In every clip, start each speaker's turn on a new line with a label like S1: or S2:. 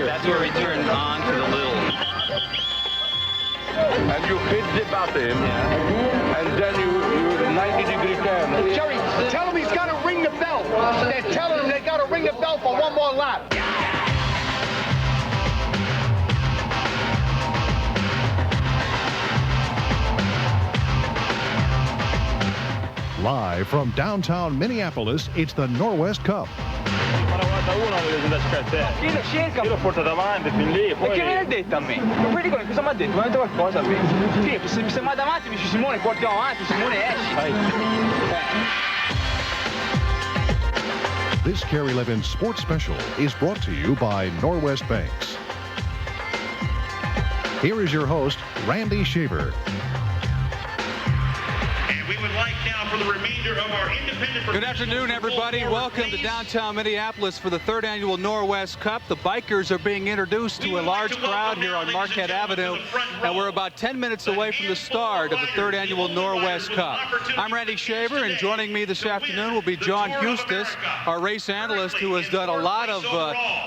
S1: here.
S2: That's where we turn on to the little.
S3: And you hit the button, and then you 90-degree turn.
S1: Jerry, tell him he's got to ring the bell. They're telling him they got to ring the bell for one more lap.
S4: Live from downtown Minneapolis, it's the Norwest Cup.
S5: Io l'ho portato avanti fin lì.
S1: E che me l'ha detto a me? Non mi ricordo cosa mi ha detto, mi ha detto qualcosa a me. Sì, se mi va davanti mi dice Simone, portiamo avanti, Simone esci.
S4: This KARE 11 Sports Special is brought to you by Norwest Banks. Here is your host, Randy Shaver.
S6: And we would like now for the remainder of our independent...
S7: Good afternoon, everybody. Welcome to downtown Minneapolis for the third annual Norwest Cup. The bikers are being introduced to a large crowd here on Marquette Avenue, and we're about 10 minutes away from the start of the third annual Norwest Cup. I'm Randy Shaver, and joining me this afternoon will be John Eustace, our race analyst, who has done a lot of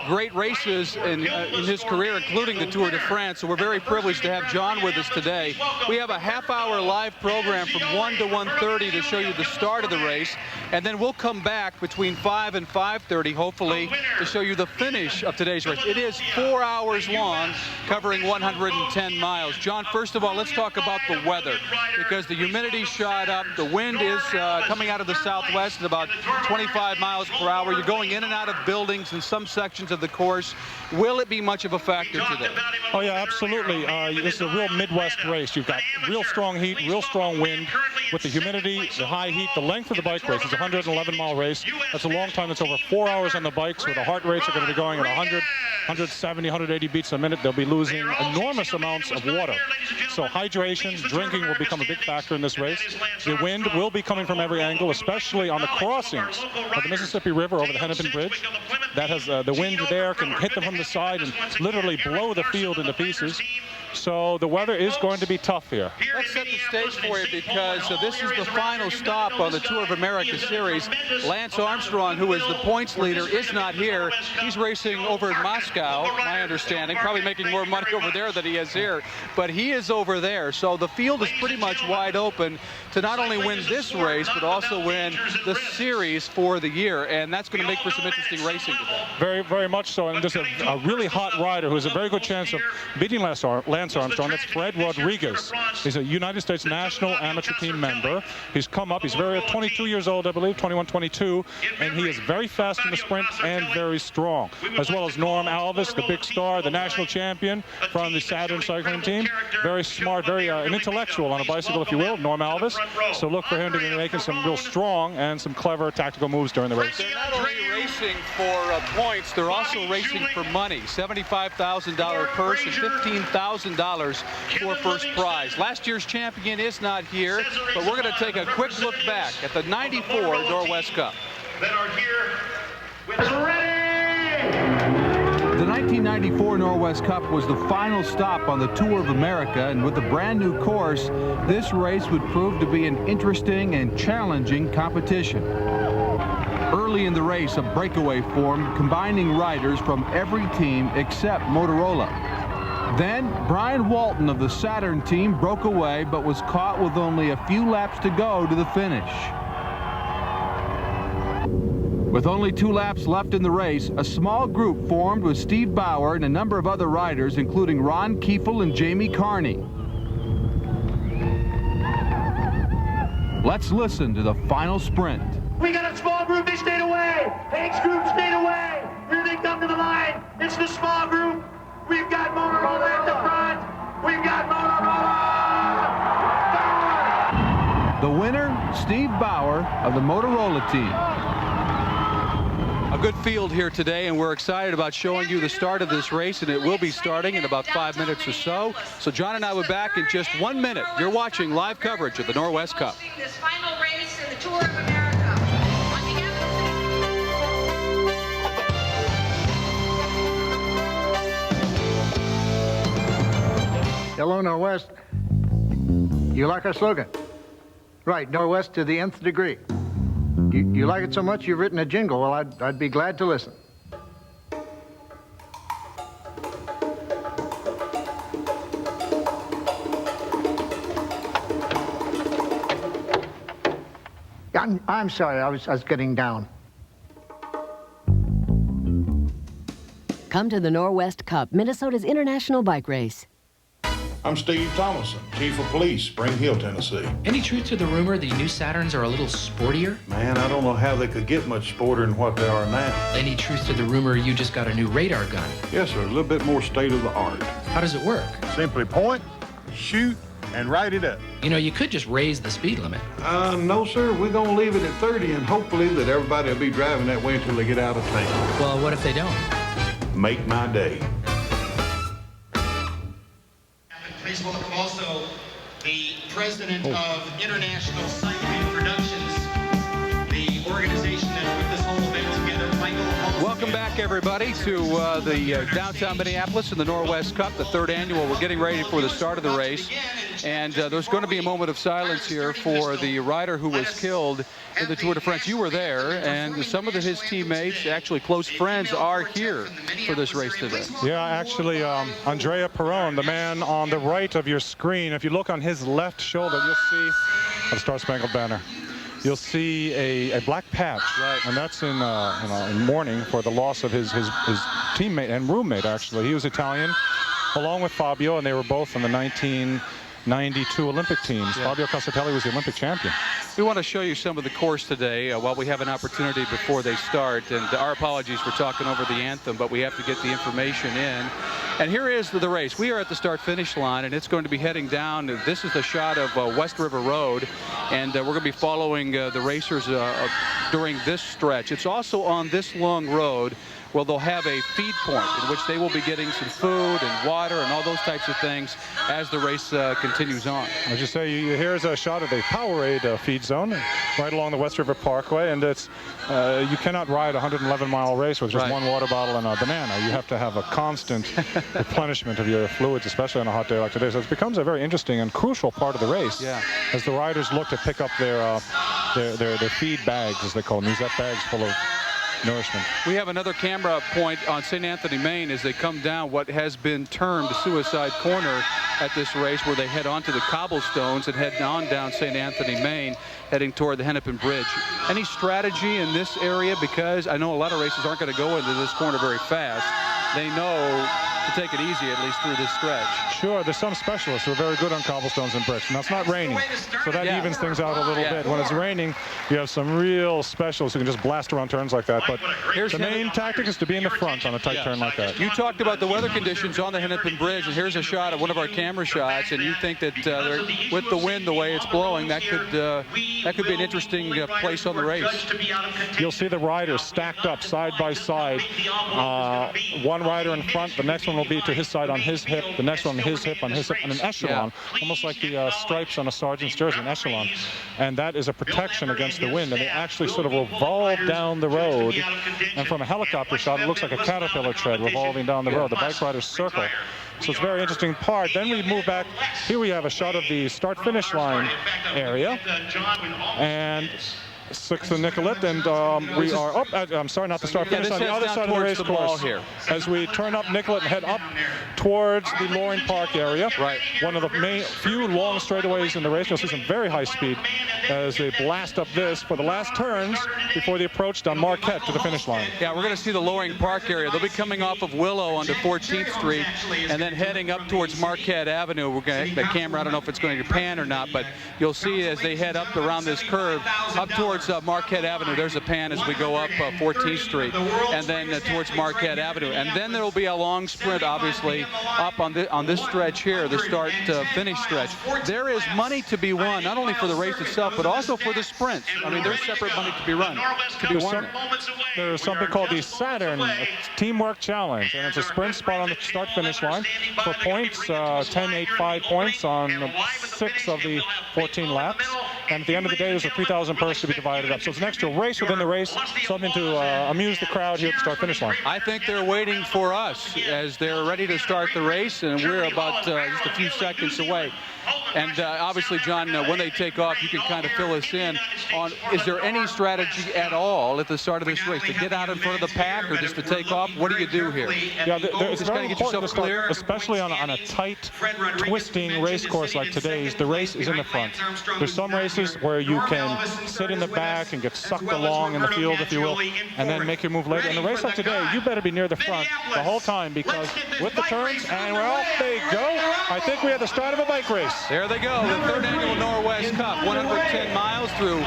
S7: great races in his career, including the Tour de France. So we're very privileged to have John with us today. We have a half-hour live program from 1 to 1:30 to show you the start of the race, and then we'll come back between 5 and 5:30, hopefully, to show you the finish of today's race. It is 4 hours long, covering 110 miles. John, first of all, let's talk about the weather, because the humidity shot up. The wind is coming out of the southwest at about 25 miles per hour. You're going in and out of buildings in some sections of the course. Will it be much of a factor today?
S5: Oh, yeah, absolutely. This is a real Midwest race. You've got real strong heat, real strong wind. With the humidity, the high heat, the length of the bike race is a 111-mile race. That's a long time. That's over 4 hours on the bikes, where the heart rates are going to be going at 100, 170, 180 beats a minute. They'll be losing enormous amounts of water. So hydration, drinking will become a big factor in this race. The wind will be coming from every angle, especially on the crossings of the Mississippi River over the Hennepin Bridge. That has the wind there can hit them from the side and literally blow the field into pieces. So the weather is going to be tough here.
S7: Let's set the stage for you, because this is the final stop on the Tour of America series. Lance Armstrong, who is the points leader, is not here. He's racing over in Moscow, my understanding, probably making more money over there than he is here, but he is over there. So the field is pretty much wide open to not only win this race, but also win the series for the year, and that's going to make for some interesting racing today.
S5: Very, very much so, and there's a really hot rider who has a very good chance of beating Lance Armstrong. That's Fred Rodriguez. He's a United States National Amateur Team member. He's come up. He's 22 years old, I believe, 21, 22, and he is very fast in the sprint and very strong, as well as Norm Alvis, the big star, the national champion from the Saturn cycling team. Very smart, very an intellectual on a bicycle, if you will, Norm Alvis. So look for him to be making some real strong and some clever tactical moves during the race.
S7: They're not only racing for points, they're also racing for money. $75,000 purse and $15,000 for first prize. Last year's champion is not here, but we're going to take a quick look back at the 94 Norwest Cup.
S6: That are here with
S8: The 1994 Norwest Cup was the final stop on the Tour of America, and with a brand new course, this race would prove to be an interesting and challenging competition. Early in the race, a breakaway formed, combining riders from every team except Motorola. Then, Brian Walton of the Saturn team broke away, but was caught with only a few laps to go to the finish. With only 2 laps left in the race, a small group formed with Steve Bauer and a number of other riders, including Ron Kiefel and Jamie Carney. Let's listen to the final sprint.
S9: We got a small group, they stayed away. Hank's group stayed away. Here they come to the line. It's the small group. We've got Motorola at the front. We've got Motorola.
S8: The winner, Steve Bauer of the Motorola team.
S7: A good field here today, and we're excited about showing you the start of this race, and it will be starting in about 5 minutes or so. So John and I will be back in just 1 minute. You're watching live coverage of the Norwest Cup.
S10: This final race in the Tour of America.
S11: Hello, Norwest. You like our slogan? Right, Norwest to the nth degree. You like it so much you've written a jingle. Well, I'd be glad to listen. I'm sorry, I was getting down.
S12: Come to the Norwest Cup, Minnesota's international bike race.
S13: I'm Steve Thomason, Chief of Police, Spring Hill, Tennessee.
S14: Any truth to the rumor the new Saturns are a little sportier?
S13: Man, I don't know how they could get much sportier than what they are now.
S14: Any truth to the rumor you just got a new radar gun?
S13: Yes, sir, a little bit more state of the art.
S14: How does it work?
S13: Simply point, shoot, and write it up.
S14: You know, you could just raise the speed limit.
S13: No, sir, we're going to leave it at 30, and hopefully that everybody will be driving that way until they get out of town.
S14: Well, what if they don't?
S13: Make my day.
S6: Please welcome also the president of International Cycling Productions, the organization that put this whole event together, Michael.
S7: Welcome back, everybody, to the downtown Minneapolis in the Norwest Cup, the third annual. We're getting ready for the start of the race, and there's going to be a moment of silence here for the rider who was killed in the Tour de France. You were there, and some of his teammates, actually close friends, are here for this race today.
S5: Yeah, actually, Andrea Perron, the man on the right of your screen, if you look on his left shoulder, you'll see the Star Spangled Banner. You'll see a black patch, right, and that's in mourning for the loss of his teammate and roommate. Actually, he was Italian, along with Fabio, and they were both on the 1992 Olympic teams. Yeah. Fabio Casatelli was the Olympic champion.
S7: We want to show you some of the course today while we have an opportunity before they start. And our apologies for talking over the anthem, but we have to get the information in. And here is the race. We are at the start-finish line, and it's going to be heading down. This is the shot of West River Road, and we're going to be following the racers during this stretch. It's also on this long road where they'll have a feed point in which they will be getting some food and water and all those types of things as the race continues on.
S5: As you say, here's a shot of the Powerade feed zone right along the West River Parkway, and it's you cannot ride a 111-mile race with just one water bottle and a banana. You have to have a constant replenishment of your fluids, especially on a hot day like today. So it becomes a very interesting and crucial part of the race as the riders look to pick up their feed bags, as they call them, musette bags full of nourishment.
S7: We have another camera point on St. Anthony, Maine, as they come down what has been termed Suicide Corner at this race, where they head onto the cobblestones and head on down St. Anthony, Maine, heading toward the Hennepin Bridge. Any strategy in this area? Because I know a lot of races aren't going to go into this corner very fast. They know to take it easy, at least through this stretch.
S5: Sure, there's some specialists who are very good on cobblestones and bricks. Now, it's not raining, so that evens things out a little bit. When it's raining, you have some real specialists who can just blast around turns like that. But the main tactic is to be in the front on a tight turn like that.
S7: You talked about the weather conditions on the Hennepin Bridge, and here's a shot of one of our camera shots, and you think that with the wind the way it's blowing, that could be an interesting place on the race.
S5: You'll see the riders stacked up side by side. One rider in front, the next one will be to his side on his hip, the next one on his hip, and an echelon, almost like the stripes on a sergeant's jersey, an echelon. And that is a protection against the wind, and they actually sort of revolve down the road. And from a helicopter shot, it looks like a caterpillar tread revolving down the road. The bike riders circle. So it's a very interesting part. Then we move back. Here we have a shot of the start-finish line area. And 6th and Nicollet, and we are up at, I'm sorry, not the start finish, on the other side of the race course here. As we turn up Nicollet and head up towards the Loring Park area. Right. One of the few long straightaways in the race. You'll see some very high speed as they blast up this for the last turns before the approach down Marquette to the finish line.
S7: Yeah, we're going to see the Loring Park area. They'll be coming off of Willow onto 14th Street and then heading up towards Marquette Avenue. We're going to, the camera, I don't know if it's going to pan or not, but you'll see as they head up around this curve, up towards Marquette Avenue. There's a pan as we go up 14th Street and then towards Marquette Avenue. And then there will be a long sprint, obviously, up on this stretch here, the start-finish stretch. There is money to be won, not only for the race itself, but also for the sprints. I mean, there's separate money to be won.
S5: There's something called the Saturn Teamwork Challenge, and it's a sprint spot on the start-finish line for points, 10, 8, 5 points on 6 of the 14 laps. And at the end of the day, there's a 3,000 purse to be divided up. So it's an extra race within the race, something to amuse the crowd here at the start-finish line.
S7: I think they're waiting for us as they're ready to start the race, and we're about just a few seconds away. And obviously, John, when they take off, you can kind of fill us in on, is there any strategy at all at the start of this race to get out in front of the pack or just to take off? What do you do here?
S5: Yeah, it's
S7: just
S5: very
S7: kind of get
S5: important
S7: yourself
S5: to start,
S7: clear,
S5: especially on a tight, twisting race course like today's. The race is in the front. There's some races where you can sit in the back and get sucked along in the field, if you will, and then make your move later. In a race like today, you better be near the front the whole time, because with the turns, and off they go. I think we have the start of a bike race.
S7: There they go, the third annual Norwest Cup, 110 miles through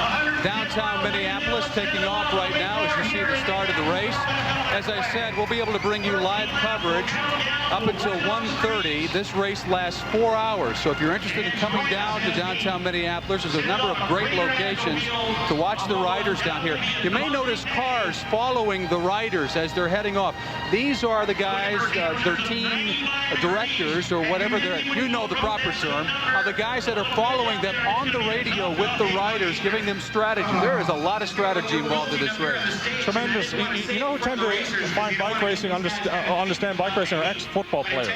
S7: downtown Minneapolis, taking off right now as you see the start of the race. As I said, we'll be able to bring you live coverage up until 1:30. This race lasts 4 hours, so if you're interested in coming down to downtown Minneapolis, there's a number of great locations to watch the riders down here. You may notice cars following the riders as they're heading off. These are the guys, their team directors, or whatever they're, you know the proper term, are the guys that are following them on the radio with the riders, giving them strategy. There is a lot of strategy involved in this race.
S5: Tremendous. You know who tend to find bike racing, understand bike racing, are ex-football players.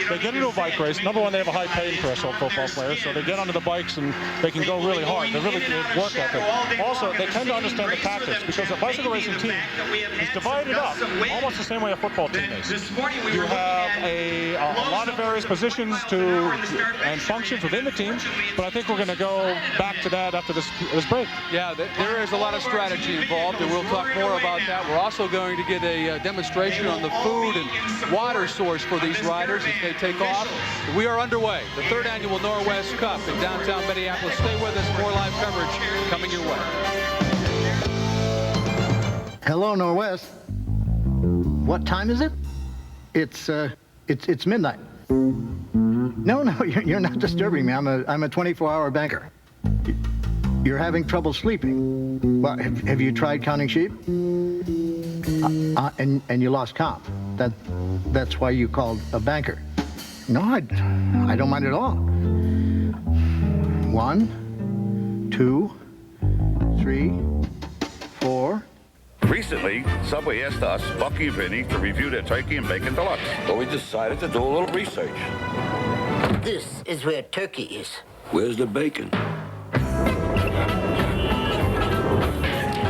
S5: They get into a bike race. Number one, they have a high pain threshold, football players, so they get onto the bikes and they can go really hard. They're really good work ethic. Also, they tend to understand the tactics, because a bicycle racing team is divided up almost the same way a football team is. You have a lot of various positions and functions within the team, but I think we're going to go back to that after this break.
S7: Yeah, there is a lot of strategy involved, and we'll talk more about that. We're also going to get a demonstration on the food and water source for these riders as they take off. We are underway. The third annual Norwest Cup in downtown Minneapolis. Stay with us. More live coverage coming your way.
S11: Hello, Norwest. What time is it? It's midnight. No, you're not disturbing me. I'm a 24-hour banker. You're having trouble sleeping. Well, have you tried counting sheep? And you lost count. That's why you called a banker. No, I don't mind at all. 1, 2, 3, 4.
S3: Recently, Subway asked us, Bucky and Vinny, to review their turkey and bacon deluxe. So we decided to do a little research.
S15: This is where turkey is.
S3: Where's the bacon?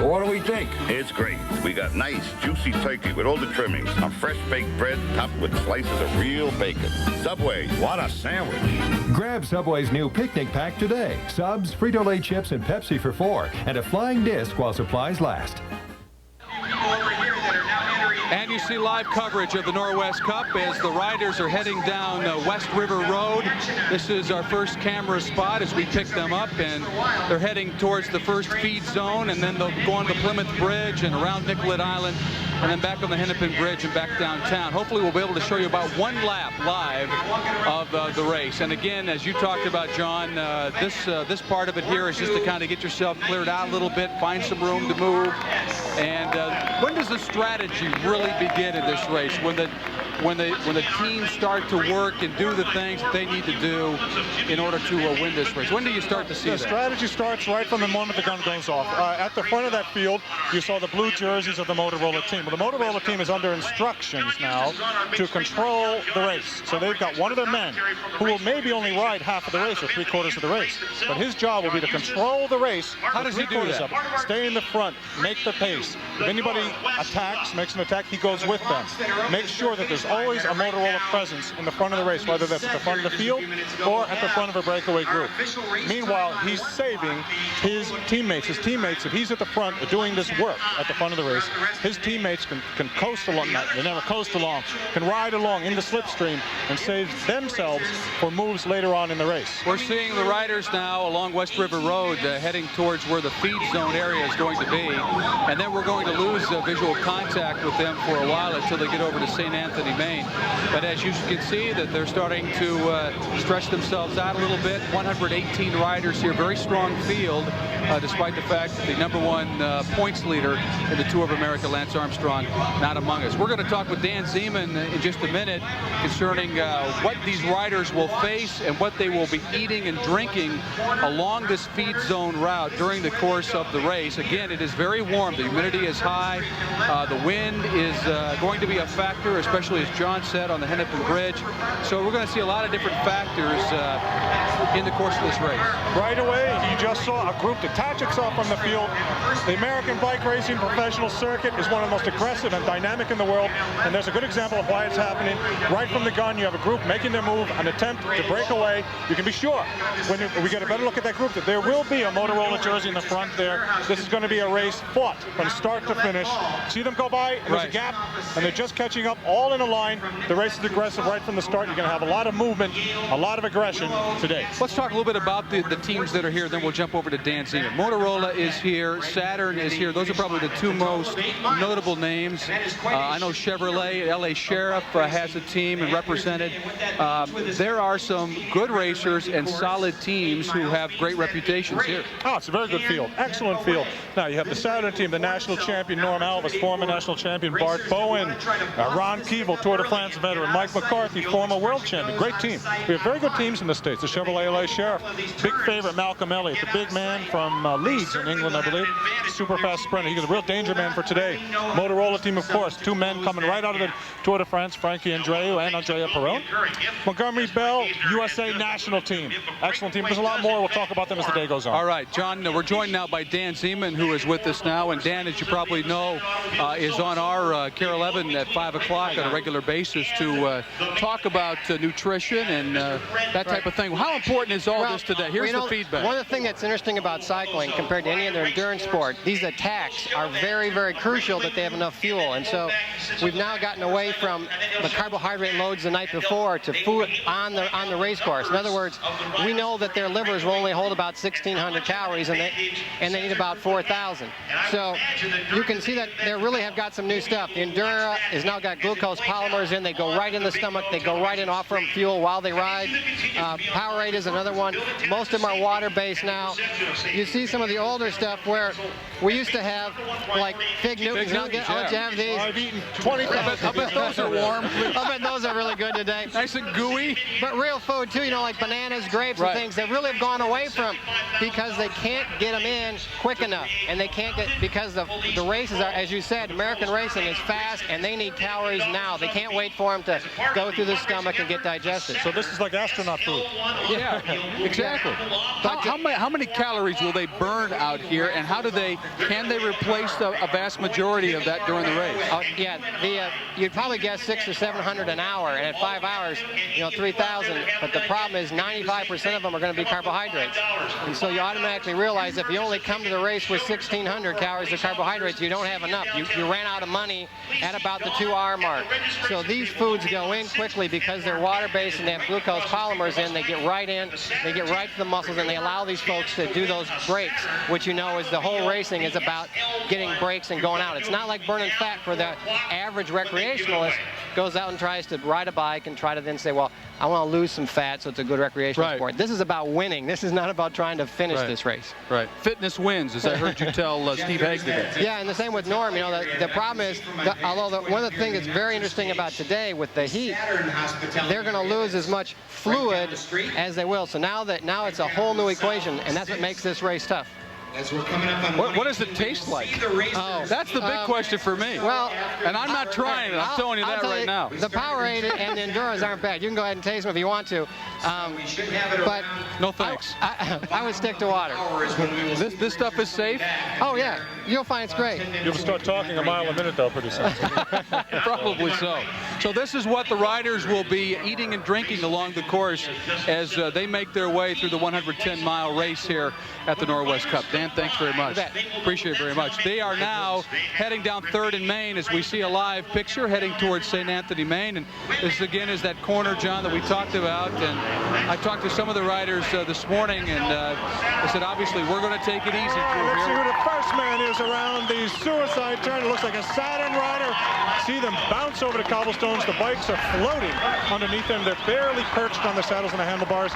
S3: What do we think? It's great. We got nice, juicy turkey with all the trimmings. A fresh baked bread topped with slices of real bacon. Subway, what a sandwich.
S16: Grab Subway's new picnic pack today. Subs, Frito-Lay chips, and Pepsi for $4, and a flying disc while supplies last.
S7: And you see live coverage of the Norwest Cup as the riders are heading down West River Road. This is our first camera spot as we pick them up, and they're heading towards the first feed zone, and then they'll go on the Plymouth Bridge and around Nicollet Island, and then back on the Hennepin Bridge and back downtown. Hopefully we'll be able to show you about one lap live of the race. And again, as you talked about, John, this part of it here is just to kind of get yourself cleared out a little bit, find some room to move. And when does the strategy really begin in this race? When the teams start to work and do the things that they need to do in order to win this race? When do you start to see that?
S5: The strategy starts right from the moment the gun goes off. At the front of that field, you saw the blue jerseys of the Motorola team. Well, the Motorola team is under instructions now to control the race. So they've got one of their men who will maybe only ride half of the race or 3/4 of the race. But his job will be to control the race.
S7: How does he do that?
S5: Stay in the front, make the pace. If anybody attacks, makes an attack, he goes with them. Make sure that there's always a Motorola presence in the front of the race, whether that's at the front of the field or at the front of a breakaway group. Meanwhile, he's saving his teammates. His teammates, if he's at the front doing this work at the front of the race, his teammates can coast along, they never coast along, can ride along in the slipstream and save themselves for moves later on in the race.
S7: We're seeing the riders now along West River Road heading towards where the feed zone area is going to be, and then we're going to lose visual contact with them for a while until they get over to St. Anthony, Maine. But as you can see, that they're starting to stretch themselves out a little bit. 118 riders here, very strong field, despite the fact that the #1 points leader in the Tour of America, Lance Armstrong, not among us. We're going to talk with Dan Zeman in just a minute concerning what these riders will face and what they will be eating and drinking along this feed zone route during the course of the race. Again, it is very warm. The humidity is high. The wind is going to be a factor, especially as John said, on the Hennepin Bridge. So we're going to see a lot of different factors in the course of this race.
S5: Right away, you just saw a group detach itself from the field. The American bike racing professional circuit is one of the most aggressive and dynamic in the world, and there's a good example of why it's happening. Right from the gun, you have a group making their move, an attempt to break away. You can be sure, when we get a better look at that group, that there will be a Motorola jersey in the front there. This is going to be a race fought from start to finish. See them go by, and there's a gap, and they're just catching up all in a line. The race is aggressive right from the start. You're going to have a lot of movement, a lot of aggression today.
S7: Let's talk a little bit about the teams that are here, then we'll jump over to Dan Zeman. Motorola is here, Saturn is here. Those are probably the two most notable names. I know Chevrolet, LA Sheriff has a team and represented. There are some good racers and solid teams who have great reputations here.
S5: Oh, it's a very good field. Excellent field. Now, you have the Saturn team, the national champion Norm Alvis, former national champion Bart Bowen, Ron Keeble, Tour de France veteran, Mike McCarthy, former world champion. Great team. We have very good teams in the States. The Chevrolet LA Sheriff, big favorite Malcolm Elliott, the big man from Leeds in England, I believe. Super fast sprinter. He's a real danger man for today. Motorola team, of course, two men coming right out of the Tour de France, Frankie Andreu and Andrea Perron. Montgomery Bell, USA national team. Excellent team. There's a lot more. We'll talk about them as the day goes on.
S7: All right, John, we're joined now by Dan Zeman, who is with us now. And Dan, as you probably know, is on our KARE 11 at 5 o'clock on a regular basis to talk about nutrition and that type of thing. How important is all this today? Here's the feedback.
S17: One of the things that's interesting about cycling compared to any other endurance sport, these attacks are very, very crucial that they have enough fuel. And so we've now gotten away from the carbohydrate loads the night before to food on the race course. In other words, we know that their livers will only hold about 1,600 calories and they need about 4,000. So you can see that they really have got some new stuff. The Endura has now got glucose polymers in. They go right in the stomach. They go right in, offer them fuel while they ride. Powerade is another one. Most of them are water-based now. You see some of the older stuff where we used to have like Fig Newtons. I'll let you have these.
S5: I've eaten 20.
S7: I bet those are warm.
S17: I bet those are really good today.
S7: Nice and gooey.
S17: But real food too, you know, like bananas, grapes, and things they really have gone away from because they can't get them in quick enough. And they can't get, because the races are, as you said, American racing is fast and they need calories now. They can't wait for them to go through the stomach and get digested.
S5: So this is like astronaut food.
S7: Yeah, exactly. But how many calories will they burn out here, and can they replace a vast majority of that during the race?
S17: You'd probably guess 600 or 700 an hour, and at 5 hours, 3,000. But the problem is 95% of them are going to be carbohydrates. And so you automatically realize if you only come to the race with 1,600 calories of carbohydrates, you don't have enough. You ran out of money at about the 2-hour mark. So these foods go in quickly because they're water-based and they have glucose polymers in. They get right in, they get right to the muscles, and they allow these folks to do those breaks, which you know is the whole racing is about getting breaks and going out. It's not like burning fat for the average recreationalist goes out and tries to ride a bike and try to then say, well, I want to lose some fat so it's a good recreational sport. This is about winning. This is not about trying to finish this race.
S7: Right. Fitness wins, as I heard you tell Steve Hague today.
S17: Yeah, and the same with Norm. You know, the problem is, one of the things that's very interesting about today with the heat, they're going to lose as much fluid as they will. So now it's a whole new equation, and that's what makes this race tough.
S7: What does it taste like? Oh, that's the big question for me.
S17: Well,
S7: and I'm not trying it. I'm telling you that right now.
S17: The Powerade and the Enduras aren't bad. You can go ahead and taste them if you want to. But
S7: no thanks.
S17: I would stick to water.
S7: This stuff is safe?
S17: Oh yeah, you'll find it's great.
S5: You'll start talking a mile a minute though pretty soon.
S7: Probably so. So this is what the riders will be eating and drinking along the course as they make their way through the 110-mile race here at the Norwest Cup. Dan, thanks very much. Appreciate it very much. They are now heading down 3rd and Main as we see a live picture heading towards St. Anthony, Maine. And this again is that corner, John, that we talked about. And I talked to some of the riders this morning, and I said, obviously, we're going to take it easy through
S5: Let's
S7: here.
S5: see who the first man is around the suicide turn. It looks like a Saturn rider. See them bounce over the cobblestones. The bikes are floating underneath them. They're barely perched on the saddles and the handlebars.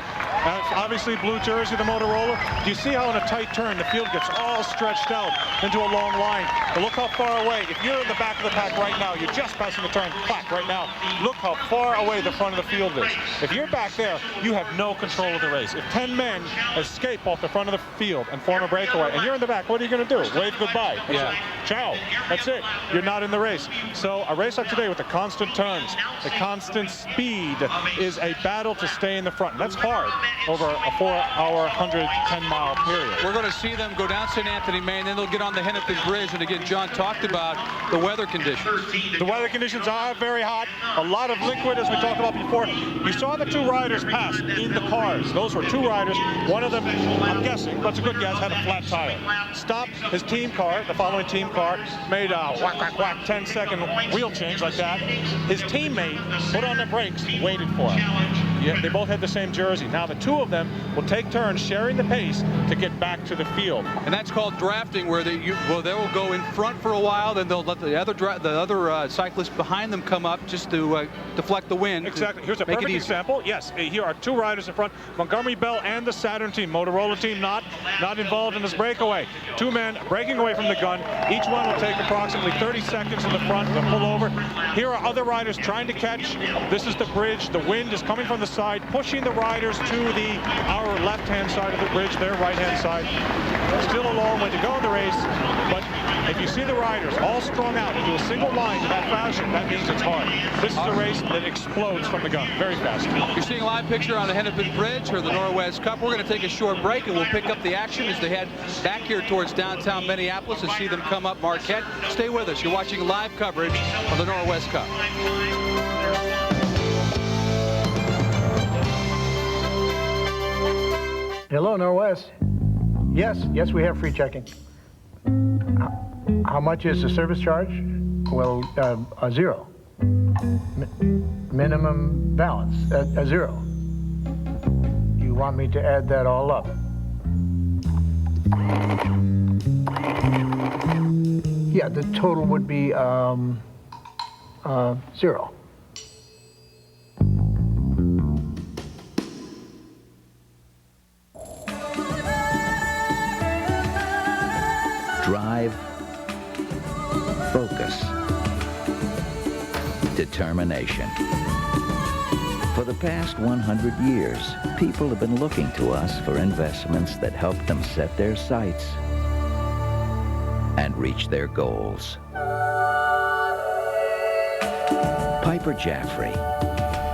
S5: Obviously, blue jersey, the Motorola. Do you see how in a tight turn the field gets all stretched out into a long line? But look how far away. If you're in the back of the pack right now, you're just passing the turn, clack, right now. Look how far away the front of the field is. If you're back there, you have no control of the race. If 10 men escape off the front of the field and form a breakaway, and you're in the back, what are you going to do? Wave goodbye.
S7: Yeah.
S5: ciao, that's it. You're not in the race. So a race like today with the constant turns, the constant speed is a battle to stay in the front. And that's hard over a 4-hour, 110-mile period.
S7: We're going to see them go down St. Anthony, Maine, then they'll get on the Hennepin Bridge. And again, John talked about the weather conditions.
S5: The weather conditions are very hot. A lot of liquid, as we talked about before. You saw the two riders pass in the cars. Those were two riders. One of them, I'm guessing, but it's a good guess, had a flat tire. Stopped his team car, the following team car, made a whack, whack, whack, 10-second wheel change like that. His teammate put on the brakes, waited for him. Yeah, they both had the same jersey. Now the two of them will take turns sharing the pace to get back to the field.
S7: And that's called drafting, where they will go in front for a while, then they'll let the other cyclists behind them come up just to deflect the wind.
S5: Exactly. Here's a perfect example. Yes, here are two riders in front. Montgomery Bell and the Saturn team. Motorola team not involved in this breakaway. Two men breaking away from the gun. Each one will take approximately 30 seconds in the front to pull over. Here are other riders trying to catch. This is the bridge. The wind is coming from the side, pushing the riders to our left-hand side of the bridge, their right-hand side. Still a long way to go in the race, but if you see the riders all strung out into a single line in that fashion, that means it's hard. This is a race that explodes from the gun very fast.
S7: You're seeing a live picture on the Hennepin Bridge or the Norwest Cup. We're going to take a short break and we'll pick up the action as they head back here towards downtown Minneapolis and see them come up Marquette. Stay with us. You're watching live coverage of the Norwest Cup.
S11: Hello, Norwest. Yes, we have free checking. How much is the service charge? Well, zero. Minimum balance, zero. You want me to add that all up? Yeah, the total would be zero.
S18: Drive, focus, determination. For the past 100 years, people have been looking to us for investments that help them set their sights and reach their goals. Piper Jaffray,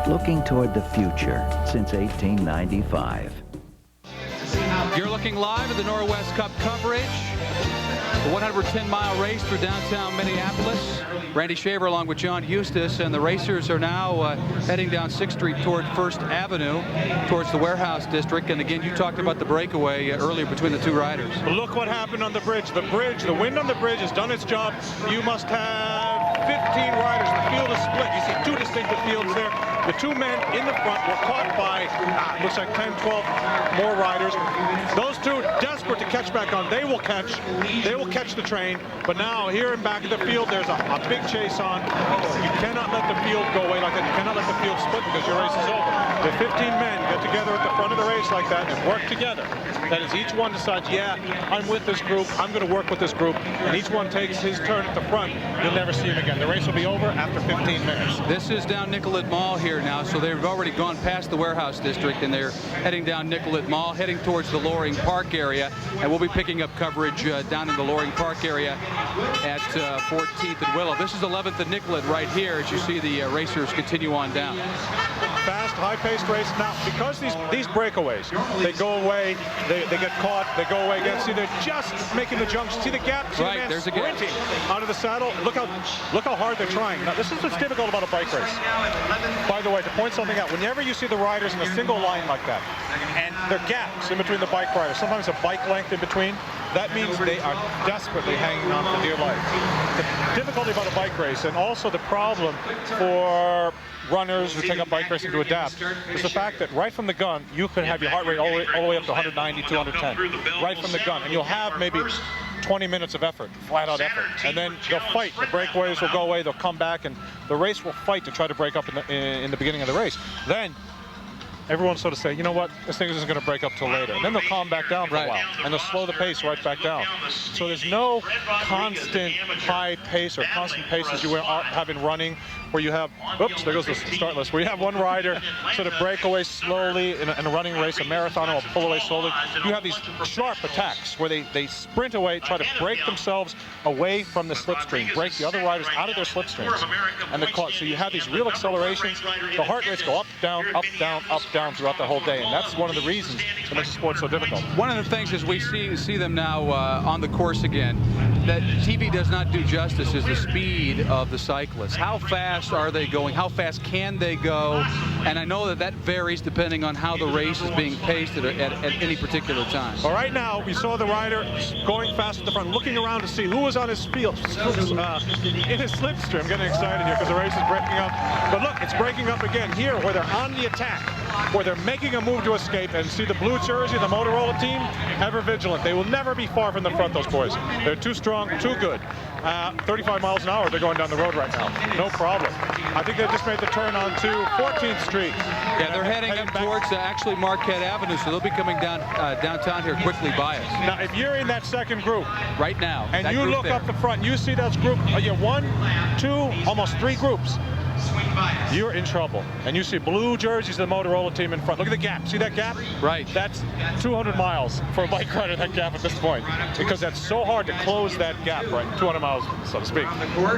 S18: looking toward the future since 1895.
S7: You're looking live at the Norwest Cup coverage. The 110-mile race through downtown Minneapolis. Randy Shaver along with John Eustace, and the racers are now heading down 6th Street toward 1st Avenue, towards the Warehouse District. And again, you talked about the breakaway earlier between the two riders.
S5: Look what happened on the bridge. The wind on the bridge has done its job. You must have 15 riders. The field is split. You see two distinctive fields there. The two men in the front were caught by, looks like 10, 12 more riders. Those two desperate to catch back on. They will catch the train. But now here in back of the field, there's a big chase on. You cannot let the field go away like that. You cannot let the field split because your race is over. The 15 men get together at the front of the race like that and work together. That is, each one decides, yeah, I'm with this group. I'm going to work with this group. And each one takes his turn at the front. You'll never see him again. The race will be over after 15 minutes.
S7: This is down Nicollet Mall here now, so they've already gone past the Warehouse District and they're heading down Nicollet Mall, heading towards the Loring Park area, and we'll be picking up coverage down in the Loring Park area at 14th and Willow. This is 11th and Nicollet right here as you see the racers continue on down.
S5: Fast, high-paced race. Now, because these breakaways, they go away, they get caught, they go away again. See, they're just making the junction. See the gap? See
S7: right, there's a gap.
S5: Out of the saddle. Look how hard they're trying. Now, this is what's difficult about a bike race. By the way, to point something out, whenever you see the riders in a single line like that, and there are gaps in between the bike riders, sometimes a bike length in between, that means they are desperately hanging on for dear life. The difficulty about a bike race, and also the problem for runners who take up bike racing to adapt, is the fact that right from the gun, you could have your heart rate all the way up to 190, 210, right from the gun, and you'll have maybe 20 minutes of effort, flat-out effort, and then they'll fight. The breakaways will go away, they'll come back, and the race will fight to try to break up in the beginning of the race. Then, everyone sort of say, you know what, this thing isn't going to break up till later. And then they'll calm back down for a while, and they'll slow the pace right back down. So there's no constant high pace or constant pace as you have in running, where you have, oops, there goes the start list, where you have one rider sort of break away slowly in a running race, a marathoner will pull away slowly. You have these sharp attacks where they sprint away, try to break themselves away from the slipstream, break the other riders out of their slipstreams, and so you have these real accelerations. The heart rates go up, down, up, down, up, down throughout the whole day, and that's one of the reasons that makes the sport so difficult.
S7: One of the things as we see them now on the course again, that TV does not do justice is the speed of the cyclists. How fast are they going? How fast can they go? And I know that varies depending on how the race is being paced at any particular time.
S5: Well, right now, we saw the rider going fast at the front, looking around to see who was on his field, in his slipstream. I'm getting excited here because the race is breaking up. But look, it's breaking up again here where they're on the attack, where they're making a move to escape. And see the blue jersey, the Motorola team, ever vigilant. They will never be far from the front, those boys. They're too strong, too good. 35 miles an hour, they're going down the road right now. No problem. I think they just made the turn onto 14th Street.
S7: Yeah, they're heading up towards actually Marquette Avenue, so they'll be coming down downtown here quickly by us.
S5: Now, if you're in that second group
S7: right now,
S5: and you look up the front, you see those group, you have 1, 2, almost 3 groups. You're in trouble. And you see blue jerseys of the Motorola team in front. Look at the gap. See that gap?
S7: Right.
S5: That's 200 miles for a bike rider, that gap at this point. Because that's so hard to close that gap, right? 200 miles, so to speak.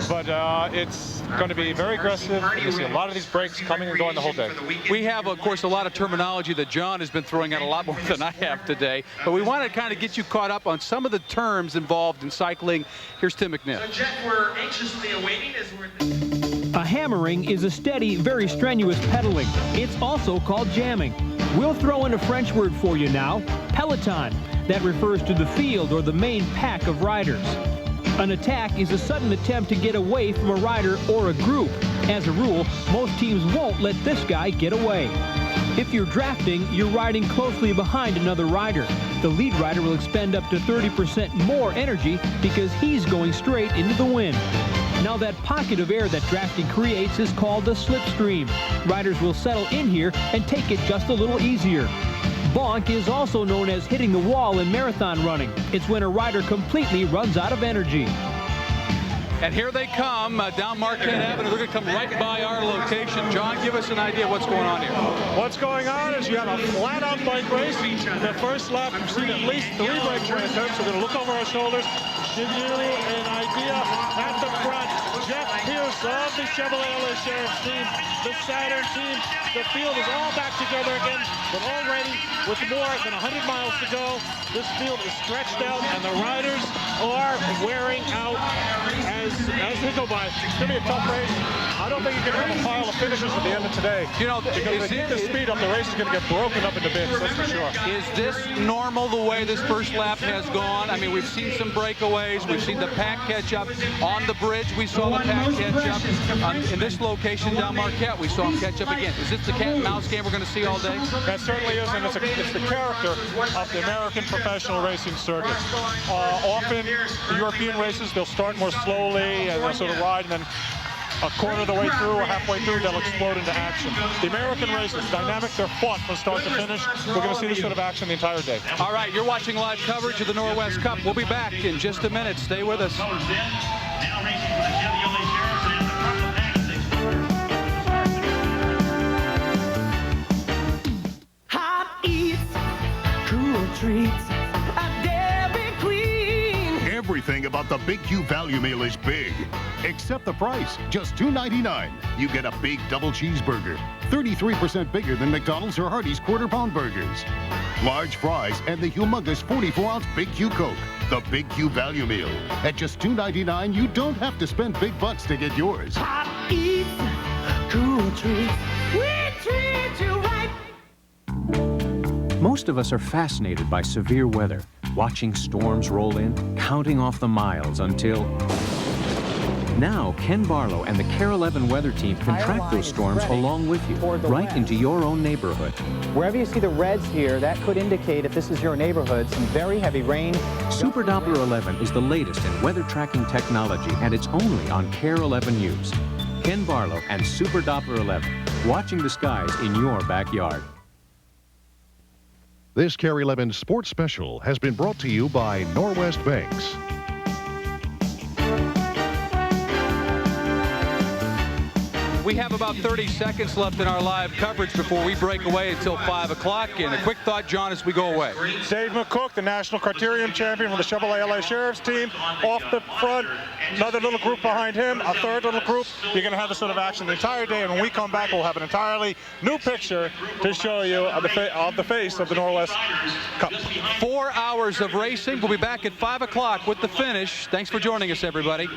S5: But it's going to be very aggressive. You see a lot of these breaks coming and going the whole day.
S7: We have, of course, a lot of terminology that John has been throwing out a lot more than I have today. But we want to kind of get you caught up on some of the terms involved in cycling. Here's Tim McNiff.
S6: So, Jeff, we're anxiously awaiting as we're...
S19: A hammering is a steady, very strenuous pedaling. It's also called jamming. We'll throw in a French word for you now, peloton. That refers to the field or the main pack of riders. An attack is a sudden attempt to get away from a rider or a group. As a rule, most teams won't let this guy get away. If you're drafting, you're riding closely behind another rider. The lead rider will expend up to 30% more energy because he's going straight into the wind. Now that pocket of air that drafting creates is called the slipstream. Riders will settle in here and take it just a little easier. Bonk is also known as hitting the wall in marathon running. It's when a rider completely runs out of energy.
S7: And here they come down Marquette Avenue. They're going to come right by our location. John, give us an idea of what's going on here.
S5: What's going on is you have a flat-out bike race. The first lap, you've seen at least 3 breaks in attempts. We're going to look over our shoulders, give you an idea at the front. Jeff Pierce of the Chevrolet Sheriff's team, the Saturn team. The field is all back together again, but already with more than 100 miles to go, this field is stretched out, and the riders are wearing out as they go by. It's going to be a tough race. I don't think you're going to have a pile of finishers at the end of today.
S7: You know,
S5: because if they keep the speed up, the race is going to get broken up into bits, that's for sure.
S7: Is this normal the way this first lap has gone? I mean, we've seen some breakaways. We've seen the pack catch up. On the bridge, we saw the pack catch up. In this location down Marquette, we saw them catch up again. Is this the cat and mouse game we're going to see all day?
S5: That certainly is, and it's the character of the American professional racing circuit. Often, the European races, they'll start more slowly and they'll sort of ride, and then a quarter of the way through or halfway through, they'll explode into action. The American races, dynamic, they're fought from start to finish. We're going to see this sort of action the entire day.
S7: All right, you're watching live coverage of the Norwest Cup. We'll be back in just a minute. Stay with us.
S9: Hot eats, cool treats, a Dairy Queen.
S20: Everything about the Big Q value meal is big, except the price. Just $2.99. You get a big double cheeseburger, 33% bigger than McDonald's or Hardee's quarter-pound burgers. Large fries and the humongous 44-ounce Big Q Coke. The Big Q value meal. At just $2.99, you don't have to spend big bucks to get yours.
S9: Hot eats, cool treats, we treat you right.
S21: Most of us are fascinated by severe weather, watching storms roll in, counting off the miles until... Now, Ken Barlow and the KARE 11 weather team can track those storms along with you, right into your own neighborhood.
S22: Wherever you see the reds here, that could indicate, if this is your neighborhood, some very heavy rain.
S21: Super Doppler 11 is the latest in weather tracking technology, and it's only on KARE 11 News. Ken Barlow and Super Doppler 11, watching the skies in your backyard.
S4: This KARE 11 Sports Special has been brought to you by Norwest Banks.
S7: We have about 30 seconds left in our live coverage before we break away until 5 o'clock. And a quick thought, John, as we go away.
S5: Dave McCook, the national criterium champion from the Chevrolet LA Sheriff's team, off the front. Another little group behind him, a third little group. You're going to have this sort of action the entire day. And when we come back, we'll have an entirely new picture to show you of the face of the Norwest Cup.
S7: 4 hours of racing. We'll be back at 5 o'clock with the finish. Thanks for joining us, everybody.